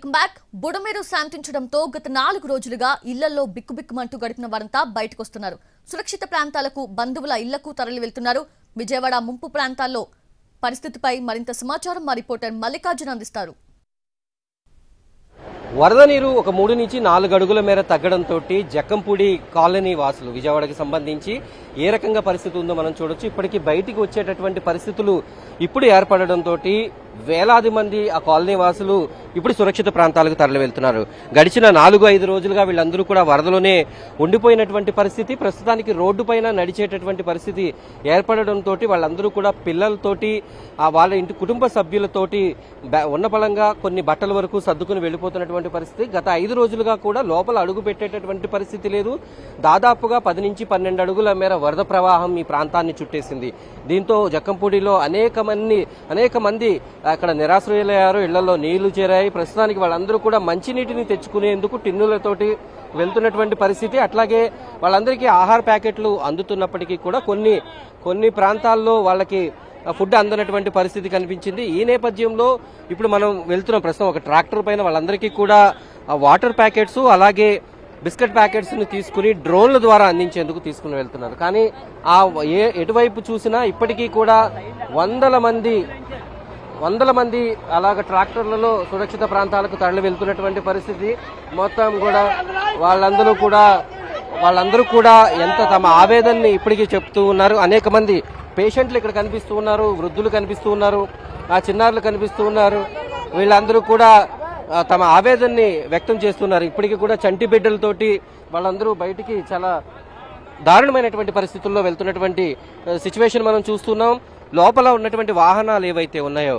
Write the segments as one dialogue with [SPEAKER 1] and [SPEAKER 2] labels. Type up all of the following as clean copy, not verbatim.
[SPEAKER 1] Back Budameru శాంతించడంతో గత 4 రోజులుగా ఇళ్లలో బిక్కుబిక్కుమంటూ గడిపిన వారంతా బయటకు వస్తున్నారు. సురక్షిత ప్రాంతాలకు బంధువుల ఇళ్లకు తరలి వెళ్తున్నారు. విజయవాడ ముంపు ప్రాంతాల్లో పరిస్థితిపై మరింత సమాచారం మా రిపోర్టర్ మల్లికార్జున అందిస్తారు.
[SPEAKER 2] వరద నీరు ఒక 3 నుంచి 4 అడుగుల మేర తగ్గడంతో జక్కంపూడి కాలనీ వాసులు విజయవాడకి సంబంధించి ఏ రకంగా పరిస్థితి ఉందో మనం చూడొచ్చు. ఇప్పటికీ బయటికి వచ్చేటటువంటి పరిస్థితులు ఇప్పుడు ఏర్పడడంతో వేలాది మంది ఆ కాలనీ వాసులు ఇప్పుడు సురక్షిత ప్రాంతాలకు తరలి వెళ్తున్నారు. గడిచిన 4-5 రోజులుగా వీళ్ళందరూ కూడా వరదలోనే ఉండిపోయినటువంటి పరిస్థితి. ప్రస్తుతానికి రోడ్డు పైన నడిచేటటువంటి పరిస్థితి ఏర్పడడంతో వాళ్ళందరూ కూడా పిల్లలతోటి వాళ్ళ ఇంటి కుటుంబ సభ్యులతోటి ఉన్న బలంగా కొన్ని బట్టల వరకు సర్దుకుని వెళ్లిపోతున్నటువంటి పరిస్థితి. గత 5 రోజులుగా కూడా లోపల అడుగు పెట్టేటటువంటి పరిస్థితి లేదు. దాదాపుగా 10 నుంచి 12 అడుగుల మేర వరద ప్రవాహం ఈ ప్రాంతాన్ని చుట్టేసింది. దీంతో జక్కంపూడిలో అనేక మంది అక్కడ నిరాశ్రయులయ్యారు. ఇళ్లలో నీళ్లు చేరాయి. ప్రస్తుతానికి వాళ్ళందరూ కూడా మంచినీటిని తెచ్చుకునేందుకు టిన్నులతోటి వెళ్తున్నటువంటి పరిస్థితి. అట్లాగే వాళ్ళందరికీ ఆహార ప్యాకెట్లు అందుతున్నప్పటికీ కూడా కొన్ని ప్రాంతాల్లో వాళ్ళకి ఫుడ్ అందనటువంటి పరిస్థితి కనిపించింది. ఈ నేపథ్యంలో ఇప్పుడు మనం వెళ్తున్నాం. ప్రస్తుతం ఒక ట్రాక్టర్ పైన వాళ్ళందరికీ కూడా వాటర్ ప్యాకెట్స్ అలాగే బిస్కెట్ ప్యాకెట్స్ ని తీసుకుని డ్రోన్ల ద్వారా అందించేందుకు తీసుకుని వెళ్తున్నారు. కానీ ఎటువైపు చూసినా ఇప్పటికీ కూడా వందల మంది అలాగ ట్రాక్టర్లలో సురక్షిత ప్రాంతాలకు తరలి వెళ్తున్నటువంటి పరిస్థితి. మొత్తం కూడా వాళ్ళందరూ కూడా ఎంత తమ ఆవేదనని ఇప్పటికీ చెప్తూ ఉన్నారు. అనేక మంది పేషెంట్లు ఇక్కడ కనిపిస్తూ ఉన్నారు, వృద్ధులు కనిపిస్తూ ఉన్నారు, చిన్నారులు కనిపిస్తూ ఉన్నారు. వీళ్ళందరూ కూడా తమ ఆవేదనని వ్యక్తం చేస్తున్నారు. ఇప్పటికీ కూడా చంటి బిడ్డలతోటి వాళ్ళందరూ బయటికి చాలా దారుణమైనటువంటి పరిస్థితుల్లో వెళ్తున్నటువంటి సిచ్యువేషన్ మనం చూస్తున్నాం. లోపల ఉన్నటువంటి వాహనాలు ఏవైతే ఉన్నాయో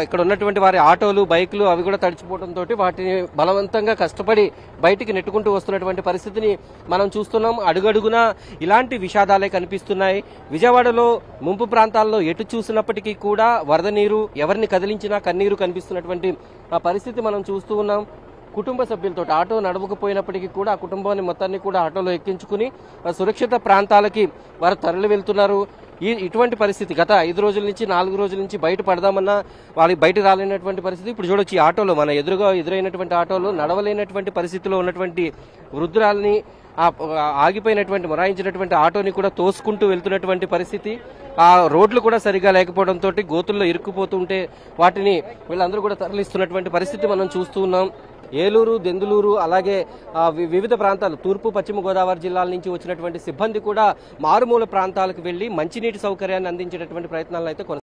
[SPEAKER 2] ఇక్కడ ఉన్నటువంటి వారి ఆటోలు, బైకులు అవి కూడా తడిచిపోవడంతో వాటిని బలవంతంగా కష్టపడి బయటికి నెట్టుకుంటూ వస్తున్నటువంటి పరిస్థితిని మనం చూస్తున్నాం. అడుగడుగునా ఇలాంటి విషాదాలే కనిపిస్తున్నాయి. విజయవాడలో ముంపు ప్రాంతాల్లో ఎటు చూసినప్పటికీ కూడా వరద నీరు ఎవరిని కదిలించినా కన్నీరు కనిపిస్తున్నటువంటి ఆ పరిస్థితి మనం చూస్తూ ఉన్నాం. కుటుంబ సభ్యులతో ఆటో నడవకపోయినప్పటికీ కూడా ఆ కుటుంబాన్ని మొత్తాన్ని కూడా ఆటోలో ఎక్కించుకుని సురక్షిత ప్రాంతాలకి వారు తరలి వెళ్తున్నారు. ఇటువంటి పరిస్థితి గత 5 రోజుల నుంచి 4 రోజుల నుంచి బయట పడదామన్నా వాళ్ళకి బయట రాలేనటువంటి పరిస్థితి. ఇప్పుడు చూడొచ్చు, ఈ ఆటోలో మన ఎదురైనటువంటి ఆటోలో నడవలేనటువంటి పరిస్థితిలో ఉన్నటువంటి వృద్ధురాలని ఆగిపోయినటువంటి మొరాయించినటువంటి ఆటోని కూడా తోసుకుంటూ వెళ్తున్నటువంటి పరిస్థితి. ఆ రోడ్లు కూడా సరిగా లేకపోవడంతో గోతుల్లో ఇరుక్కుపోతుంటే వాటిని వీళ్ళందరూ కూడా తరలిస్తున్నటువంటి పరిస్థితి మనం చూస్తూ ఉన్నాం. ఏలూరు, దెందులూరు అలాగే వివిధ ప్రాంతాలు తూర్పు పశ్చిమ గోదావరి జిల్లాల నుంచి వచ్చినటువంటి సిబ్బంది కూడా మారుమూల ప్రాంతాలకు వెళ్లి మంచినీటి సౌకర్యాన్ని అందించేటటువంటి ప్రయత్నాలను అయితే